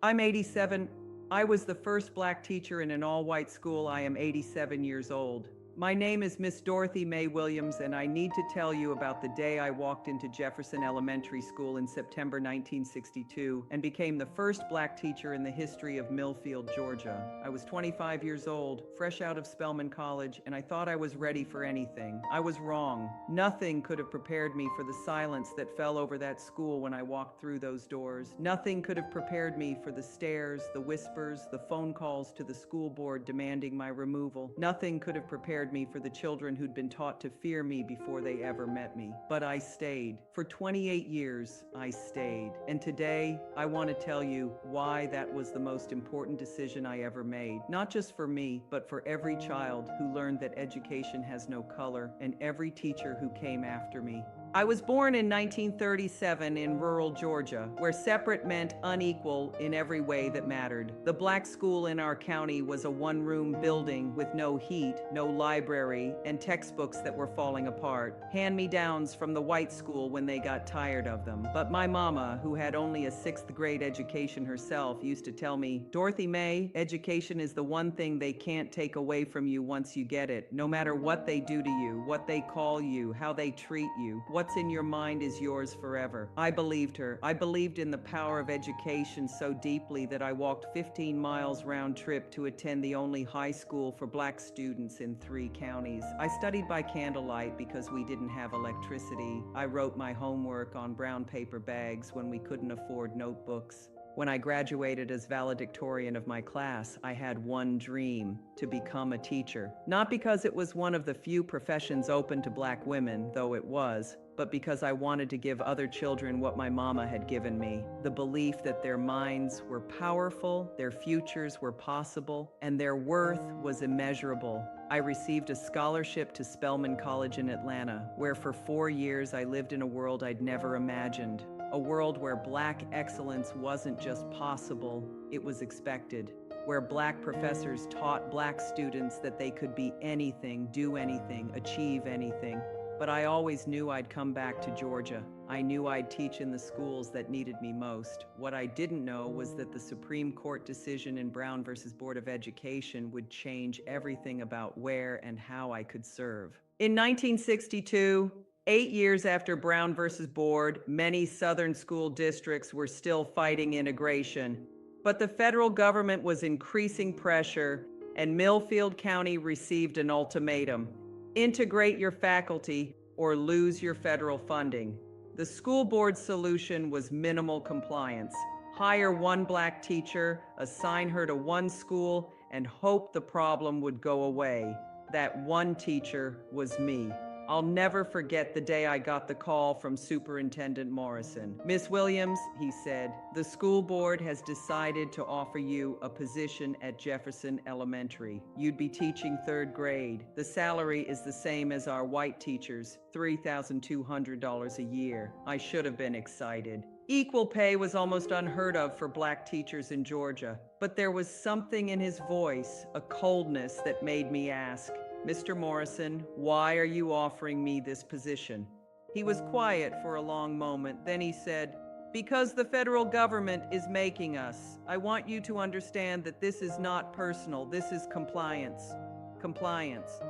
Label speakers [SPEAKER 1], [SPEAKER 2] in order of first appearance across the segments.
[SPEAKER 1] I'm 87. I was the first black teacher in an all-white school. I am 87 years old. My name is Miss Dorothy Mae Williams, and I need to tell you about the day I walked into Jefferson Elementary School in September 1962 and became the first black teacher in the history of Millfield, Georgia. I was 25 years old, fresh out of Spelman College, and I thought I was ready for anything. I was wrong. Nothing could have prepared me for the silence that fell over that school when I walked through those doors. Nothing could have prepared me for the stares, the whispers, the phone calls to the school board demanding my removal. Nothing could have prepared me for the children who'd been taught to fear me before they ever met me. But I stayed. For 28 years, I stayed. And today, I want to tell you why that was the most important decision I ever made. Not just for me, but for every child who learned that education has no color, and every teacher who came after me. I was born in 1937 in rural Georgia, where separate meant unequal in every way that mattered. The black school in our county was a one-room building with no heat, no library, and textbooks that were falling apart. Hand-me-downs from the white school when they got tired of them. But my mama, who had only a 6th grade education herself, used to tell me, "Dorothy Mae, education is the one thing they can't take away from you once you get it. No matter what they do to you, what they call you, how they treat you, what's in your mind is yours forever." I believed her. I believed in the power of education so deeply that I walked 15 miles round trip to attend the only high school for black students in 3 counties. I studied by candlelight because we didn't have electricity. I wrote my homework on brown paper bags when we couldn't afford notebooks. When I graduated as valedictorian of my class, I had one dream: to become a teacher. Not because it was one of the few professions open to black women, though it was, but because I wanted to give other children what my mama had given me: the belief that their minds were powerful, their futures were possible, and their worth was immeasurable. I received a scholarship to Spelman College in Atlanta, where for 4 years I lived in a world I'd never imagined. A world where black excellence wasn't just possible, it was expected. Where black professors taught black students that they could be anything, do anything, achieve anything. But I always knew I'd come back to Georgia. I knew I'd teach in the schools that needed me most. What I didn't know was that the Supreme Court decision in Brown versus Board of Education would change everything about where and how I could serve. In 1962, 8 years after Brown versus Board, many Southern school districts were still fighting integration. But the federal government was increasing pressure, and Millfield County received an ultimatum: integrate your faculty or lose your federal funding. The school board's solution was minimal compliance. Hire one black teacher, assign her to one school, and hope the problem would go away. That one teacher was me. I'll never forget the day I got the call from Superintendent Morrison. "Miss Williams," he said, "the school board has decided to offer you a position at Jefferson Elementary. You'd be teaching 3rd grade. The salary is the same as our white teachers, $3,200 a year." I should have been excited. Equal pay was almost unheard of for black teachers in Georgia, but there was something in his voice, a coldness that made me ask, "Mr. Morrison, why are you offering me this position?" He was quiet for a long moment. Then he said, "Because the federal government is making us. I want you to understand that this is not personal. This is compliance." Compliance.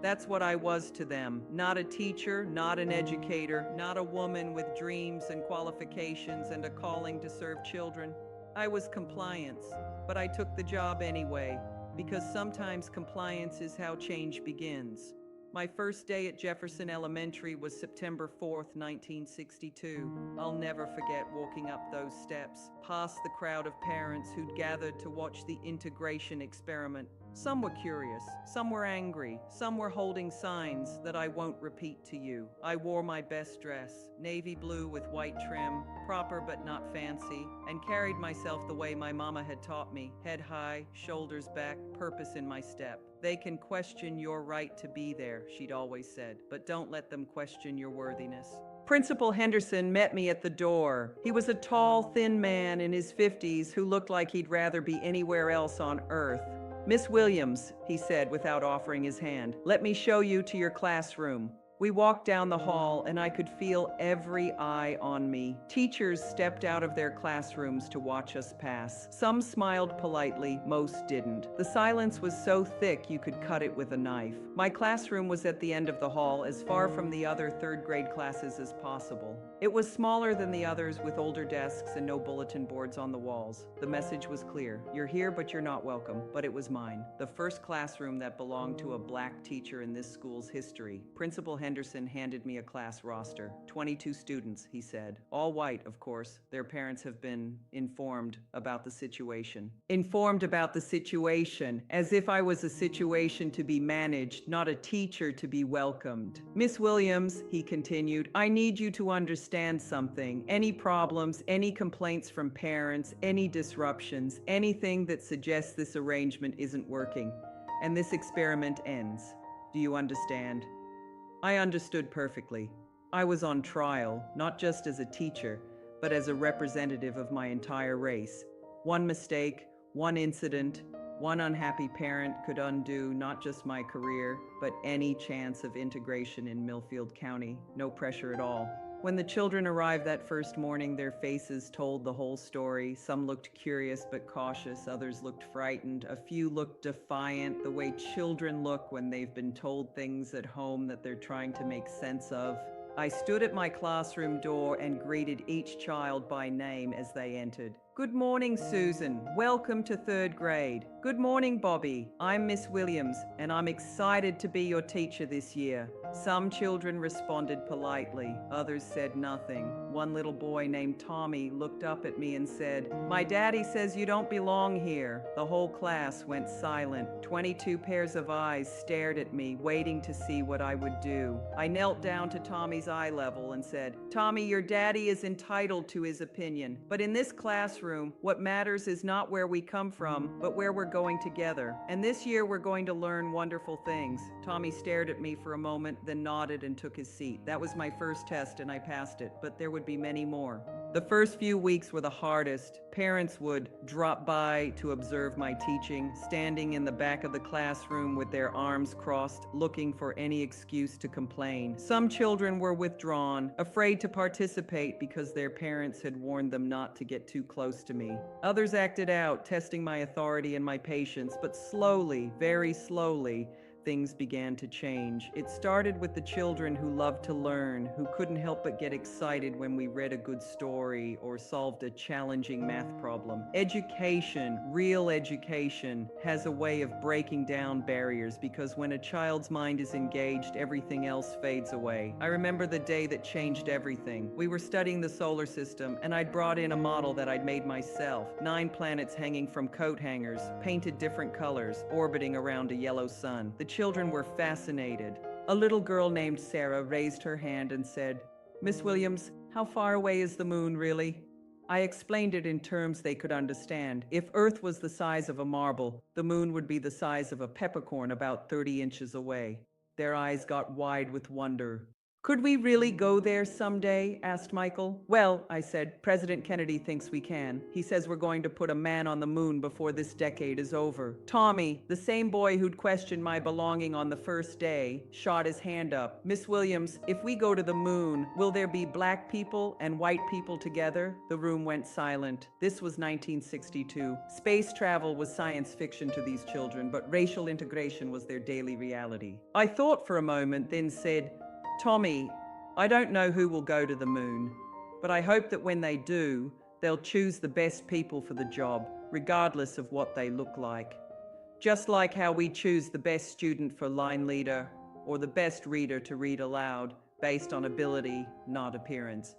[SPEAKER 1] That's what I was to them. Not a teacher, not an educator, not a woman with dreams and qualifications and a calling to serve children. I was compliance, but I took the job anyway, because sometimes compliance is how change begins. My first day at Jefferson Elementary was September 4th, 1962. I'll never forget walking up those steps, past the crowd of parents who'd gathered to watch the integration experiment. Some were curious, some were angry, some were holding signs that I won't repeat to you. I wore my best dress, navy blue with white trim, proper but not fancy, and carried myself the way my mama had taught me: head high, shoulders back, purpose in my step. "They can question your right to be there," she'd always said, "but don't let them question your worthiness." Principal Henderson met me at the door. He was a tall, thin man in his 50s who looked like he'd rather be anywhere else on earth. "Miss Williams," he said without offering his hand, "let me show you to your classroom." We walked down the hall, and I could feel every eye on me. Teachers stepped out of their classrooms to watch us pass. Some smiled politely, most didn't. The silence was so thick you could cut it with a knife. My classroom was at the end of the hall, as far from the other third-grade classes as possible. It was smaller than the others, with older desks and no bulletin boards on the walls. The message was clear: you're here, but you're not welcome. But it was mine. The first classroom that belonged to a black teacher in this school's history. Principal Henderson handed me a class roster. 22 students, he said. All white, of course. Their parents have been informed about the situation. Informed about the situation, as if I was a situation to be managed, not a teacher to be welcomed. Miss Williams, he continued, I need you to understand something. Any problems, any complaints from parents, any disruptions, anything that suggests this arrangement isn't working, and this experiment ends. Do you understand? I understood perfectly. I was on trial, not just as a teacher, but as a representative of my entire race. One mistake, one incident, one unhappy parent could undo not just my career, but any chance of integration in Millfield County. No pressure at all. When the children arrived that first morning, their faces told the whole story. Some looked curious but cautious, others looked frightened, a few looked defiant, the way children look when they've been told things at home that they're trying to make sense of. I stood at my classroom door and greeted each child by name as they entered. Good morning, Susan. Welcome to third grade. Good morning, Bobby. I'm Miss Williams, and I'm excited to be your teacher this year. Some children responded politely. Others said nothing. One little boy named Tommy looked up at me and said, My daddy says you don't belong here. The whole class went silent. 22 pairs of eyes stared at me, waiting to see what I would do. I knelt down to Tommy's eye level and said, Tommy, your daddy is entitled to his opinion, but in this classroom, what matters is not where we come from, but where we're going together. And this year we're going to learn wonderful things. Tommy stared at me for a moment, then nodded and took his seat. That was my first test and I passed it, but there would be many more. The first few weeks were the hardest. Parents would drop by to observe my teaching, standing in the back of the classroom with their arms crossed, looking for any excuse to complain. Some children were withdrawn, afraid to participate because their parents had warned them not to get too close to me. Others acted out, testing my authority and my patience, but slowly, very slowly, things began to change. It started with the children who loved to learn, who couldn't help but get excited when we read a good story or solved a challenging math problem. Education, real education, has a way of breaking down barriers because when a child's mind is engaged, everything else fades away. I remember the day that changed everything. We were studying the solar system, and I'd brought in a model that I'd made myself. 9 planets hanging from coat hangers, painted different colors, orbiting around a yellow sun. The children were fascinated. A little girl named Sarah raised her hand and said, Miss Williams, how far away is the moon really? I explained it in terms they could understand. If Earth was the size of a marble, the moon would be the size of a peppercorn about 30 inches away. Their eyes got wide with wonder. Could we really go there someday? Asked Michael. Well, I said, President Kennedy thinks we can. He says we're going to put a man on the moon before this decade is over. Tommy, the same boy who'd questioned my belonging on the first day, shot his hand up. Miss Williams, if we go to the moon, will there be black people and white people together? The room went silent. This was 1962. Space travel was science fiction to these children, but racial integration was their daily reality. I thought for a moment, then said, Tommy, I don't know who will go to the moon, but I hope that when they do, they'll choose the best people for the job, regardless of what they look like. Just like how we choose the best student for line leader or the best reader to read aloud based on ability, not appearance.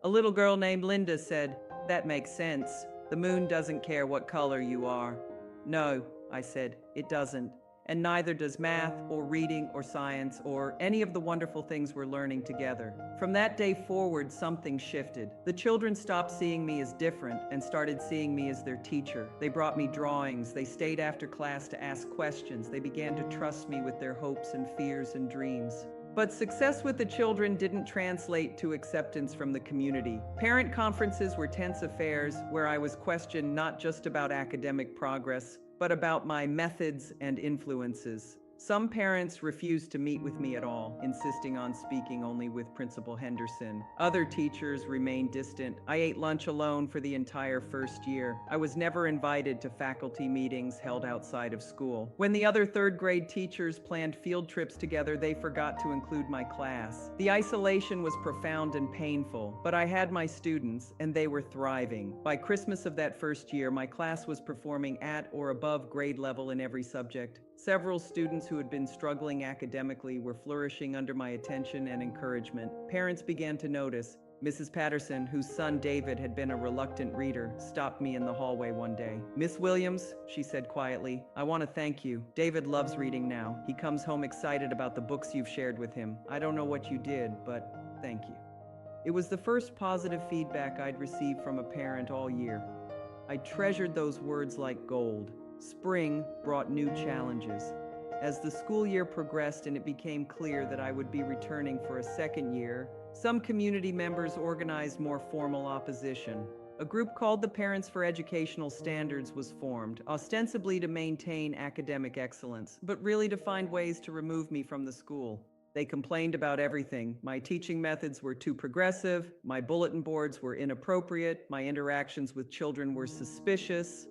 [SPEAKER 1] A little girl named Linda said, That makes sense. The moon doesn't care what color you are. No, I said, it doesn't. And neither does math or reading or science or any of the wonderful things we're learning together. From that day forward, something shifted. The children stopped seeing me as different and started seeing me as their teacher. They brought me drawings. They stayed after class to ask questions. They began to trust me with their hopes and fears and dreams. But success with the children didn't translate to acceptance from the community. Parent conferences were tense affairs where I was questioned not just about academic progress, but about my methods and influences. Some parents refused to meet with me at all, insisting on speaking only with Principal Henderson. Other teachers remained distant. I ate lunch alone for the entire first year. I was never invited to faculty meetings held outside of school. When the other third grade teachers planned field trips together, they forgot to include my class. The isolation was profound and painful, but I had my students, and they were thriving. By Christmas of that first year, my class was performing at or above grade level in every subject. Several students who had been struggling academically were flourishing under my attention and encouragement. Parents began to notice. Mrs. Patterson, whose son David had been a reluctant reader, stopped me in the hallway one day. "Miss Williams," she said quietly, "I want to thank you. David loves reading now. He comes home excited about the books you've shared with him. I don't know what you did, but thank you." It was the first positive feedback I'd received from a parent all year. I treasured those words like gold. Spring brought new challenges. As the school year progressed and it became clear that I would be returning for a second year, some community members organized more formal opposition. A group called the Parents for Educational Standards was formed, ostensibly to maintain academic excellence, but really to find ways to remove me from the school. They complained about everything. My teaching methods were too progressive, my bulletin boards were inappropriate, my interactions with children were suspicious.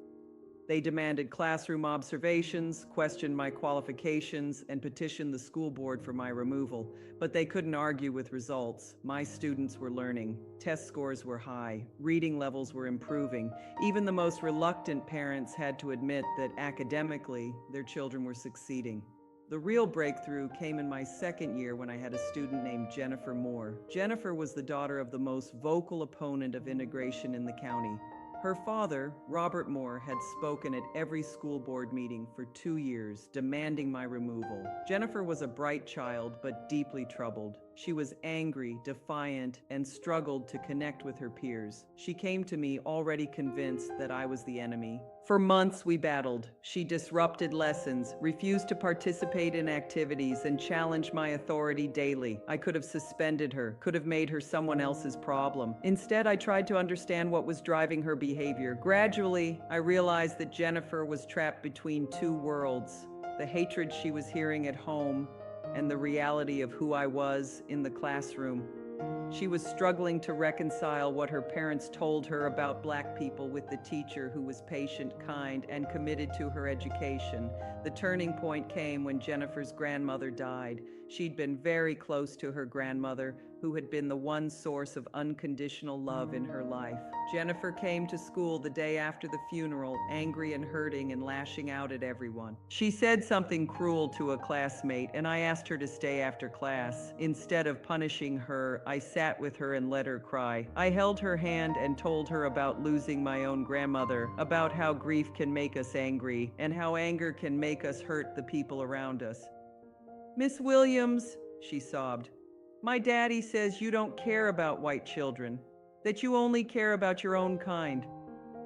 [SPEAKER 1] They demanded classroom observations, questioned my qualifications, and petitioned the school board for my removal. But they couldn't argue with results. My students were learning. Test scores were high. Reading levels were improving. Even the most reluctant parents had to admit that academically, their children were succeeding. The real breakthrough came in my second year when I had a student named Jennifer Moore. Jennifer was the daughter of the most vocal opponent of integration in the county. Her father, Robert Moore, had spoken at every school board meeting for 2 years, demanding my removal. Jennifer was a bright child, but deeply troubled. She was angry, defiant, and struggled to connect with her peers. She came to me already convinced that I was the enemy. For months we battled. She disrupted lessons, refused to participate in activities, and challenged my authority daily. I could have suspended her, could have made her someone else's problem. Instead, I tried to understand what was driving her behavior. Gradually, I realized that Jennifer was trapped between two worlds: the hatred she was hearing at home and the reality of who I was in the classroom. She was struggling to reconcile what her parents told her about Black people with the teacher who was patient, kind, and committed to her education. The turning point came when Jennifer's grandmother died. She'd been very close to her grandmother, who had been the one source of unconditional love in her life. Jennifer came to school the day after the funeral, angry and hurting and lashing out at everyone. She said something cruel to a classmate, and I asked her to stay after class. Instead of punishing her, I sat with her and let her cry. I held her hand and told her about losing my own grandmother, about how grief can make us angry, and how anger can make us hurt the people around us. "Miss Williams," she sobbed, "my daddy says you don't care about white children, that you only care about your own kind.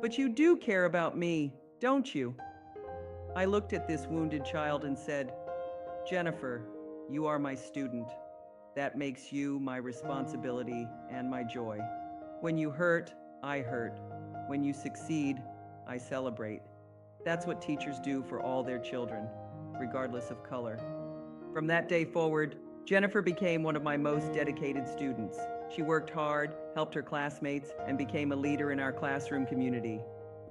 [SPEAKER 1] But you do care about me, don't you?" I looked at this wounded child and said, "Jennifer, you are my student. That makes you my responsibility and my joy. When you hurt, I hurt. When you succeed, I celebrate. That's what teachers do for all their children, regardless of color." From that day forward, Jennifer became one of my most dedicated students. She worked hard, helped her classmates, and became a leader in our classroom community.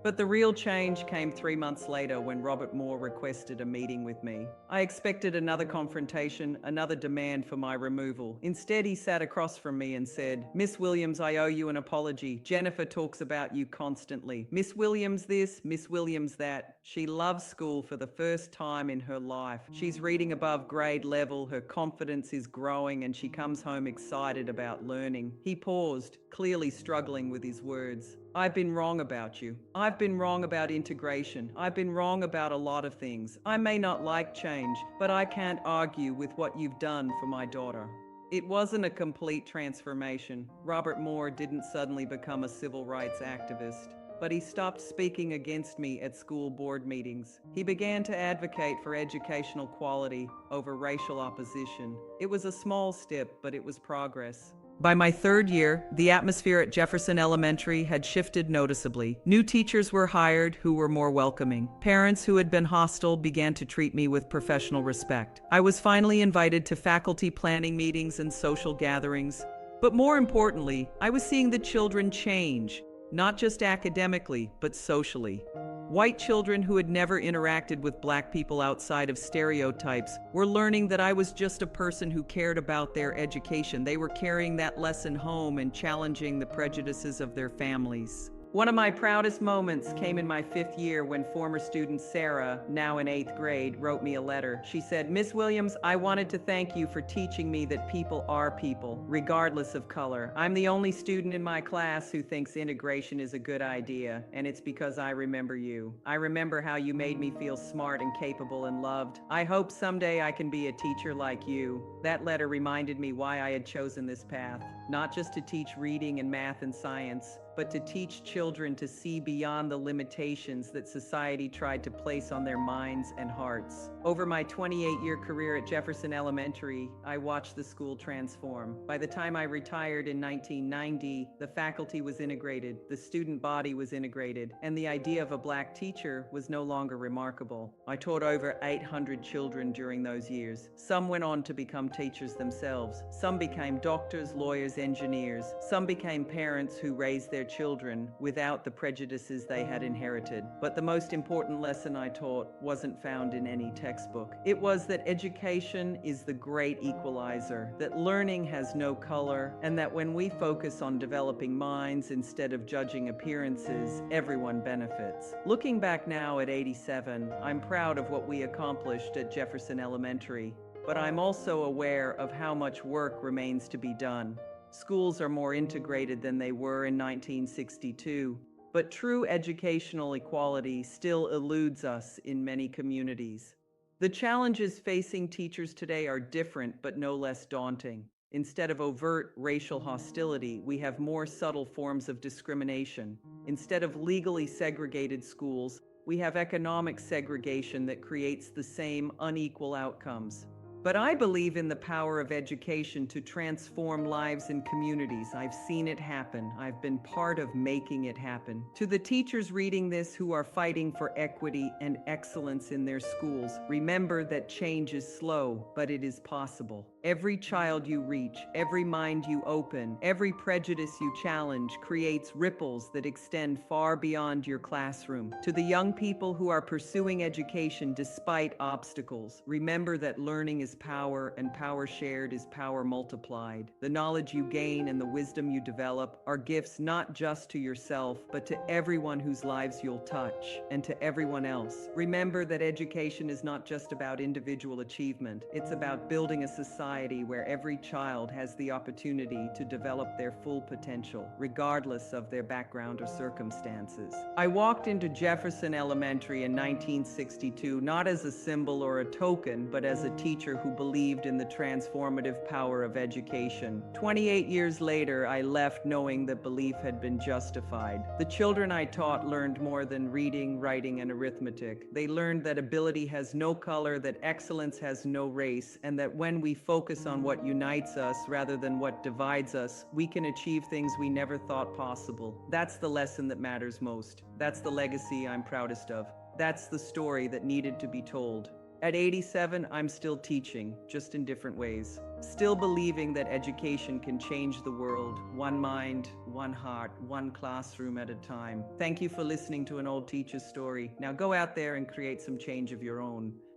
[SPEAKER 1] But the real change came 3 months later when Robert Moore requested a meeting with me. I expected another confrontation, another demand for my removal. Instead, he sat across from me and said, "Miss Williams, I owe you an apology. Jennifer talks about you constantly. Miss Williams this, Miss Williams that. She loves school for the first time in her life. She's reading above grade level, her confidence is growing, and she comes home excited about learning." He paused, clearly struggling with his words. "I've been wrong about you. I've been wrong about integration. I've been wrong about a lot of things. I may not like change, but I can't argue with what you've done for my daughter." It wasn't a complete transformation. Robert Moore didn't suddenly become a civil rights activist, but he stopped speaking against me at school board meetings. He began to advocate for educational quality over racial opposition. It was a small step, but it was progress. By my third year, the atmosphere at Jefferson Elementary had shifted noticeably. New teachers were hired who were more welcoming. Parents who had been hostile began to treat me with professional respect. I was finally invited to faculty planning meetings and social gatherings. But more importantly, I was seeing the children change, not just academically, but socially. White children who had never interacted with black people outside of stereotypes were learning that I was just a person who cared about their education. They were carrying that lesson home and challenging the prejudices of their families. One of my proudest moments came in my 5th year when former student Sarah, now in 8th grade, wrote me a letter. She said, "Miss Williams, I wanted to thank you for teaching me that people are people, regardless of color. I'm the only student in my class who thinks integration is a good idea, and it's because I remember you. I remember how you made me feel smart and capable and loved. I hope someday I can be a teacher like you." That letter reminded me why I had chosen this path, not just to teach reading and math and science, but to teach children to see beyond the limitations that society tried to place on their minds and hearts. Over my 28-year career at Jefferson Elementary, I watched the school transform. By the time I retired in 1990, the faculty was integrated, the student body was integrated, and the idea of a black teacher was no longer remarkable. I taught over 800 children during those years. Some went on to become teachers themselves. Some became doctors, lawyers, engineers. Some became parents who raised their children without the prejudices they had inherited. But the most important lesson I taught wasn't found in any textbook. It was that education is the great equalizer, that learning has no color, and that when we focus on developing minds instead of judging appearances, everyone benefits. Looking back now at 87, I'm proud of what we accomplished at Jefferson Elementary, but I'm also aware of how much work remains to be done. Schools are more integrated than they were in 1962, but true educational equality still eludes us in many communities. The challenges facing teachers today are different but no less daunting. Instead of overt racial hostility, we have more subtle forms of discrimination. Instead of legally segregated schools, we have economic segregation that creates the same unequal outcomes. But I believe in the power of education to transform lives and communities. I've seen it happen. I've been part of making it happen. To the teachers reading this who are fighting for equity and excellence in their schools, remember that change is slow, but it is possible. Every child you reach, every mind you open, every prejudice you challenge creates ripples that extend far beyond your classroom. To the young people who are pursuing education despite obstacles, remember that learning is power, and power shared is power multiplied. The knowledge you gain and the wisdom you develop are gifts not just to yourself, but to everyone whose lives you'll touch, and to everyone else. Remember that education is not just about individual achievement. It's about building a society where every child has the opportunity to develop their full potential, regardless of their background or circumstances. I walked into Jefferson Elementary in 1962 not as a symbol or a token, but as a teacher who believed in the transformative power of education. 28 years later, I left knowing that belief had been justified. The children I taught learned more than reading, writing, and arithmetic. They learned that ability has no color, that excellence has no race, and that when we focus on what unites us rather than what divides us, we can achieve things we never thought possible. That's the lesson that matters most. That's the legacy I'm proudest of. That's the story that needed to be told. At 87, I'm still teaching, just in different ways. Still believing that education can change the world, one mind, one heart, one classroom at a time. Thank you for listening to an old teacher's story. Now go out there and create some change of your own.